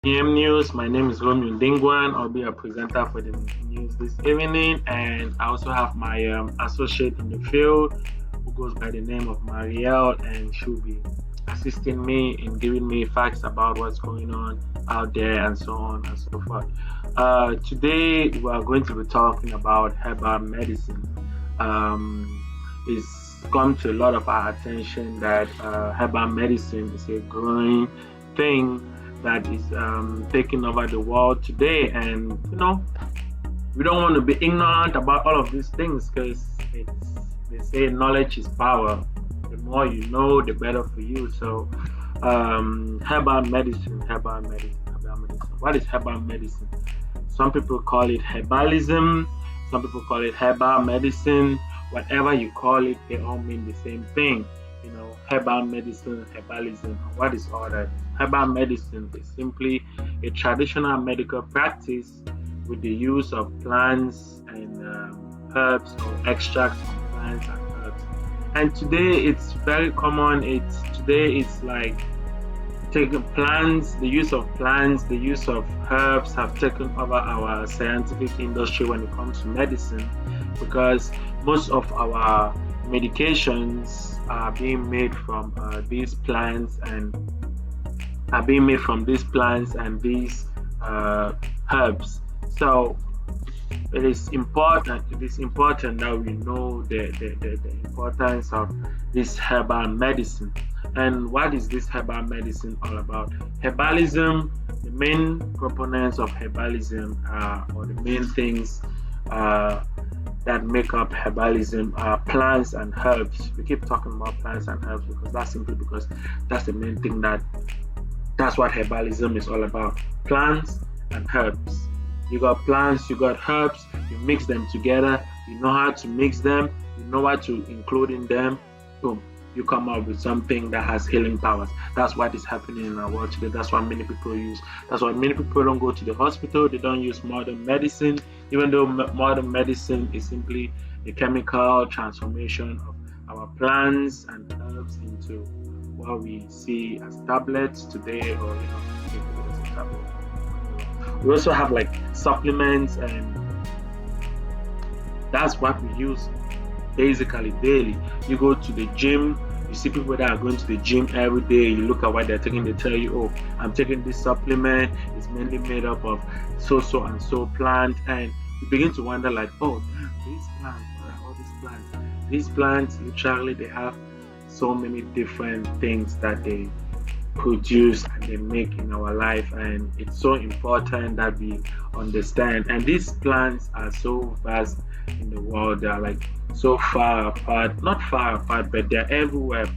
PM News. My name is Romeo Dingwan. I'll be a presenter for the news this evening, and I also have my associate in the field who goes by the name of Marielle, and she'll be assisting me in giving me facts about what's going on out there and so on and so forth. Today, we are going to be talking about herbal medicine. It's come to a lot of our attention that herbal medicine is a growing thing that is taking over the world today. And we don't want to be ignorant about all of these things because they say knowledge is power. The more you know, the better for you. So, herbal medicine, herbal medicine, herbal medicine. What is herbal medicine? Some people call it herbalism. Some people call it herbal medicine. Whatever you call it, they all mean the same thing. Herbal medicine, herbalism. What is all that? Herbal medicine is simply a traditional medical practice with the use of plants and herbs or extracts from plants and herbs. And today it's very common. It's like taking plants, the use of plants, the use of herbs have taken over our scientific industry when it comes to medicine, because most of our medications are being made from these plants and these herbs. So it is important that we know the importance of this herbal medicine. And what is this herbal medicine all about? Herbalism, the main proponents of herbalism or the main things that make up herbalism are plants and herbs. We keep talking about plants and herbs because that's the main thing that's what herbalism is all about. Plants and herbs. You got plants, you got herbs, you mix them together, you know how to mix them, you know what to include in them, boom, you come up with something that has healing powers. That's what is happening in our world today. That's why many people don't go to the hospital, they don't use modern medicine, even though modern medicine is simply the chemical transformation of our plants and herbs into what we see as tablets today, or as a tablet. We also have like supplements, and that's what we use basically daily. You go to the gym, you see people that are going to the gym every day, you look at what they're taking, they tell you, oh, I'm taking this supplement, it's mainly made up of so and so plant, and you begin to wonder like, oh damn, these plants, what are all these plants? These plants literally they have so many different things that they produce and they make in our life, and it's so important that we understand. And these plants are so vast in the world, they are like so far apart, not far apart, but they're everywhere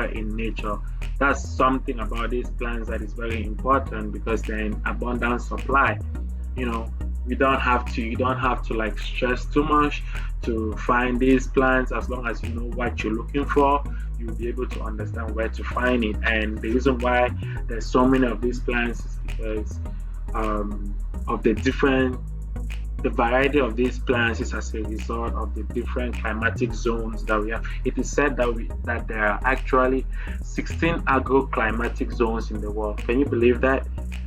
in nature. That's something about these plants that is very important because they're in abundant supply. you know you don't have to like stress too much to find these plants. As long as you know what you're looking for, you'll be able to understand where to find it. And the reason why there's so many of these plants is because of the variety of these plants is as a result of the different climatic zones that we have. It is said that there are actually 16 agroclimatic zones in the world. Can you believe that?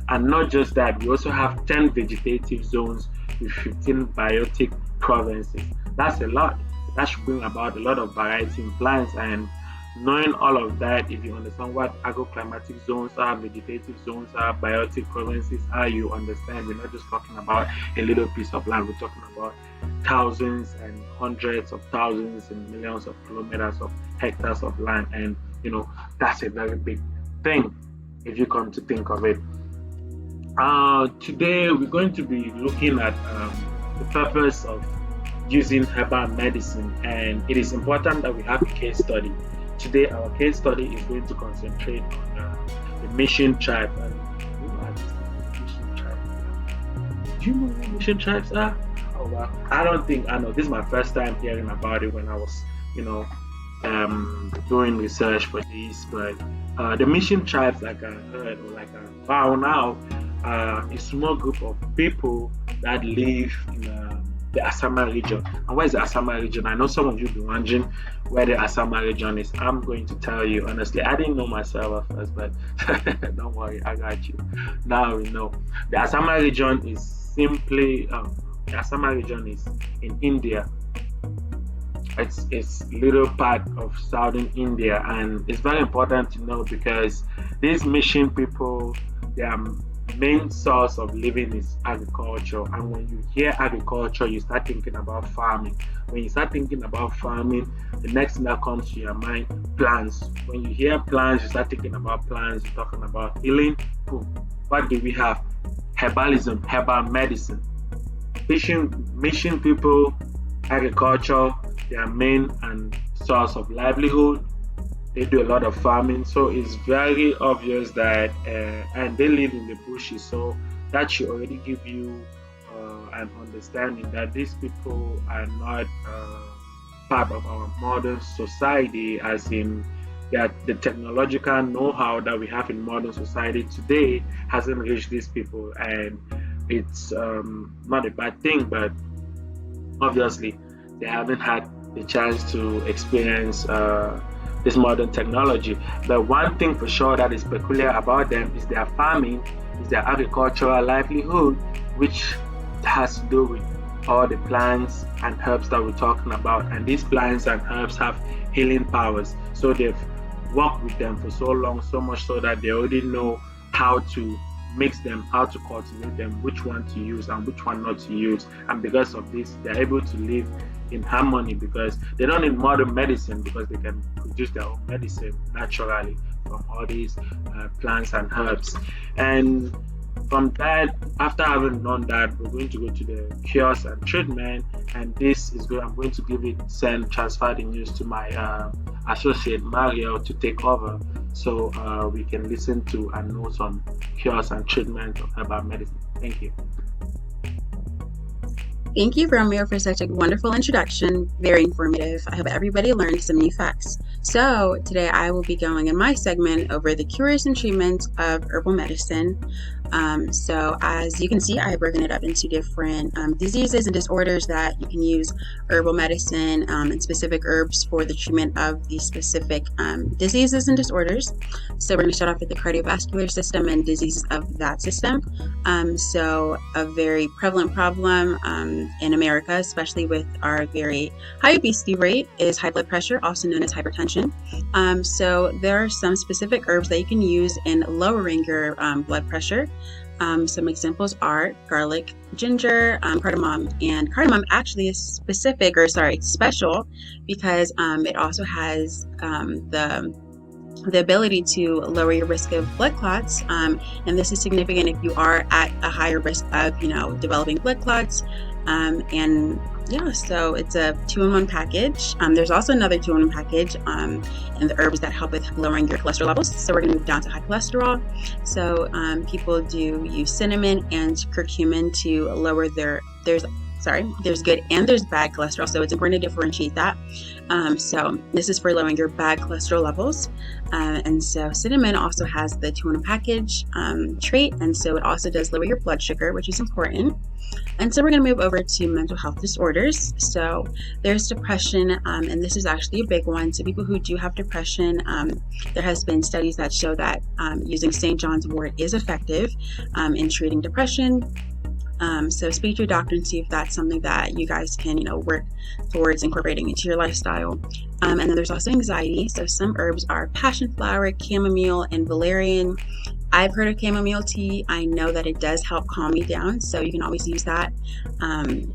And not just that, we also have 10 vegetative zones with 15 biotic provinces. That's a lot. That should bring about a lot of variety in plants. And knowing all of that, if you understand what agroclimatic zones are, vegetative zones are, biotic provinces are, you understand we're not just talking about a little piece of land, we're talking about thousands and hundreds of thousands and millions of kilometers of hectares of land. And that's a very big thing if you come to think of it. Today we're going to be looking at the purpose of using herbal medicine, and it is important that we have a case study. Today, our case study is going to concentrate on the Mission tribe. And who are these Mission tribes? Do you know who Mission tribes are? Oh wow! I don't think I know. This is my first time hearing about it when I was, doing research for this. But the Mission tribes, like I heard or like I found out, a small group of people that live in the Asama region. And where is the Asama region? I know some of you be wondering where the Asama region is. I'm going to tell you honestly. I didn't know myself at first, but don't worry, I got you. Now we know. The Asama region is simply the Asama region is in India. It's little part of southern India, and it's very important to know because these mission people, their main source of living is agriculture. And when you hear agriculture, you start thinking about farming. When you start thinking about farming, the next thing that comes to your mind, plants. When you hear plants, you start thinking about plants. You're talking about healing. Boom. What do we have? Herbalism, herbal medicine. Mission people, agriculture, their main and source of livelihood. They do a lot of farming, so it's very obvious that, and they live in the bushes, so that should already give you an understanding that these people are not part of our modern society, as in that the technological know-how that we have in modern society today hasn't reached these people, and it's not a bad thing, but obviously they haven't had the chance to experience this modern technology. But one thing for sure that is peculiar about them is their farming, is their agricultural livelihood, which has to do with all the plants and herbs that we're talking about. And these plants and herbs have healing powers. So they've worked with them for so long, so much so that they already know how to mix them, how to cultivate them, which one to use and which one not to use. And because of this, they're able to live in harmony because they don't need modern medicine, because they can produce their own medicine naturally from all these plants and herbs. And from that, after having done that, we're going to go to the cures and treatment. And this is good. I'm going to transfer the news to my associate Mario to take over, so we can listen to and know some cures and treatment of herbal medicine. Thank you. Thank you, Romeo, for such a wonderful introduction. Very informative. I hope everybody learned some new facts. So today I will be going in my segment over the cures and treatments of herbal medicine. So as you can see, I have broken it up into different diseases and disorders that you can use herbal medicine and specific herbs for the treatment of these specific diseases and disorders. So we're going to start off with the cardiovascular system and diseases of that system. So a very prevalent problem in America, especially with our very high obesity rate, is high blood pressure, also known as hypertension. So there are some specific herbs that you can use in lowering your blood pressure. Some examples are garlic, ginger, cardamom, and cardamom actually is special because it also has the ability to lower your risk of blood clots, and this is significant if you are at a higher risk of developing blood clots. And yeah, so it's a 2-in-1 package. There's also another 2-in-1 package in the herbs that help with lowering your cholesterol levels. So we're going to move down to high cholesterol. So people do use cinnamon and curcumin to lower there's good and there's bad cholesterol, so it's important to differentiate that. So this is for lowering your bad cholesterol levels. And so cinnamon also has the 2-in-1 package trait, and so it also does lower your blood sugar, which is important. And so we're going to move over to mental health disorders. So there's depression, and this is actually a big one. So people who do have depression, there has been studies that show that using St. John's wort is effective in treating depression. So speak to your doctor and see if that's something that you guys can, work towards incorporating into your lifestyle. And then there's also anxiety. So some herbs are passion flower, chamomile, and valerian. I've heard of chamomile tea. I know that it does help calm me down, so you can always use that.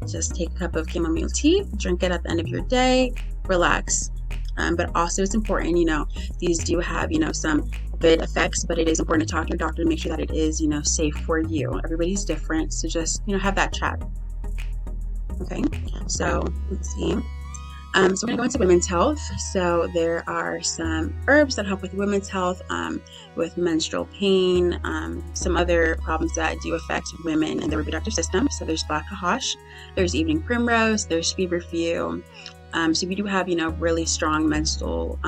Just take a cup of chamomile tea, drink it at the end of your day, relax. But also it's important, these do have, some good effects, but it is important to talk to your doctor to make sure that it is, safe for you. Everybody's different, so just, have that chat. Okay, so let's see. So we're going to go into women's health. So there are some herbs that help with women's health, with menstrual pain, some other problems that do affect women and the reproductive system. So there's black cohosh, there's evening primrose, there's feverfew. So if you do have, really strong menstrual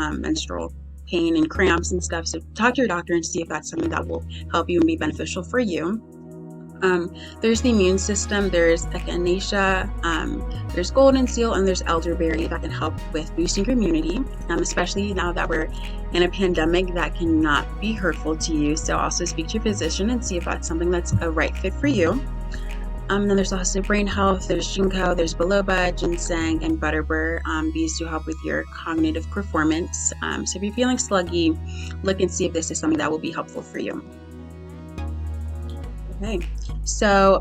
pain and cramps and stuff, so talk to your doctor and see if that's something that will help you and be beneficial for you. There's the immune system, there's echinacea, there's golden seal, and there's elderberry that can help with boosting your immunity, especially now that we're in a pandemic that cannot be hurtful to you. So also speak to your physician and see if that's something that's a right fit for you. Then there's also brain health, there's ginkgo, there's biloba, ginseng, and butterbur. These do help with your cognitive performance. So if you're feeling sluggy, look and see if this is something that will be helpful for you. Okay, so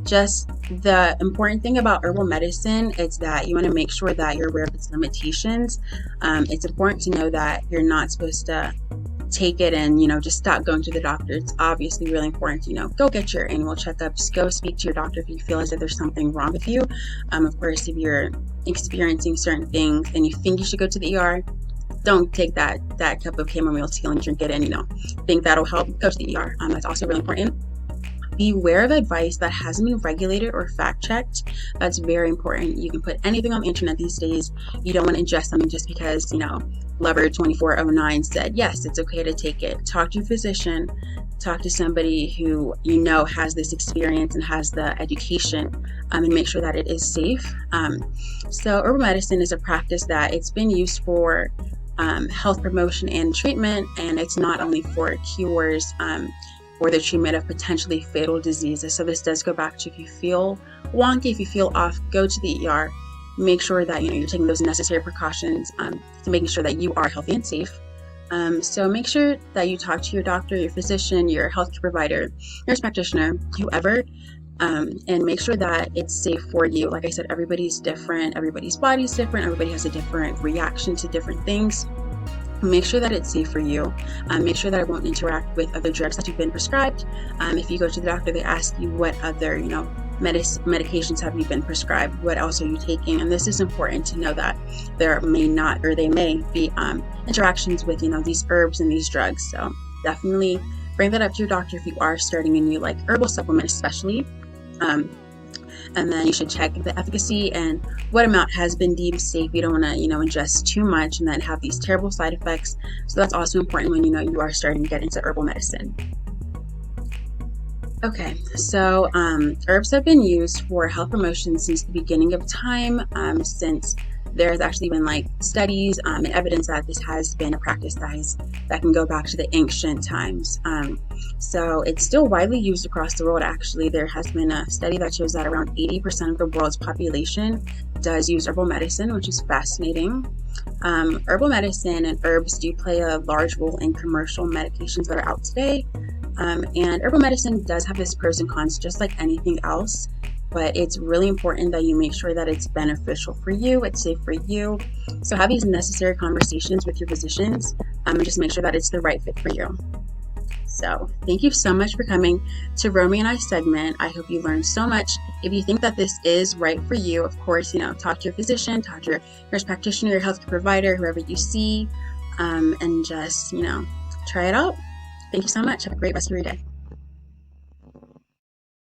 just the important thing about herbal medicine is that you want to make sure that you're aware of its limitations. It's important to know that you're not supposed to take it and just stop going to the doctor. It's obviously really important to go get your annual checkups, go speak to your doctor if you feel as if there's something wrong with you. Of course, if you're experiencing certain things and you think you should go to the ER, don't take that cup of chamomile tea and drink it and think that'll help. Go to the ER. That's also really important. Beware of advice that hasn't been regulated or fact-checked. That's very important. You can put anything on the internet these days. You don't want to ingest something just because, Lover 2409 said, yes, it's okay to take it. Talk to your physician. Talk to somebody who has this experience and has the education, and make sure that it is safe. So herbal medicine is a practice that it's been used for health promotion and treatment, and it's not only for cures, or the treatment of potentially fatal diseases. So this does go back to if you feel wonky, if you feel off, go to the ER. Make sure that you're taking those necessary precautions to making sure that you are healthy and safe. So make sure that you talk to your doctor, your physician, your healthcare provider, nurse practitioner, whoever, and make sure that it's safe for you. Like I said, everybody's different, everybody's body's different, everybody has a different reaction to different things. Make sure that it's safe for you. Make sure that it won't interact with other drugs that you've been prescribed. If you go to the doctor, they ask you what other, medications have you been prescribed? What else are you taking? And this is important to know that there may not, or they may be interactions with, these herbs and these drugs. So definitely bring that up to your doctor if you are starting a new herbal supplement, especially. And then you should check the efficacy and what amount has been deemed safe. You don't want to, ingest too much and then have these terrible side effects. So that's also important when you are starting to get into herbal medicine. Okay, so herbs have been used for health promotion since the beginning of time, since there's actually been studies and evidence that this has been a practice that can go back to the ancient times. So it's still widely used across the world. Actually, there has been a study that shows that around 80% of the world's population does use herbal medicine, which is fascinating. Herbal medicine and herbs do play a large role in commercial medications that are out today. And herbal medicine does have its pros and cons, just like anything else. But it's really important that you make sure that it's beneficial for you, it's safe for you. So have these necessary conversations with your physicians, and just make sure that it's the right fit for you. So thank you so much for coming to Romy and I segment. I hope you learned so much. If you think that this is right for you, of course, talk to your physician, talk to your nurse practitioner, your healthcare provider, whoever you see, and just, try it out. Thank you so much. Have a great rest of your day.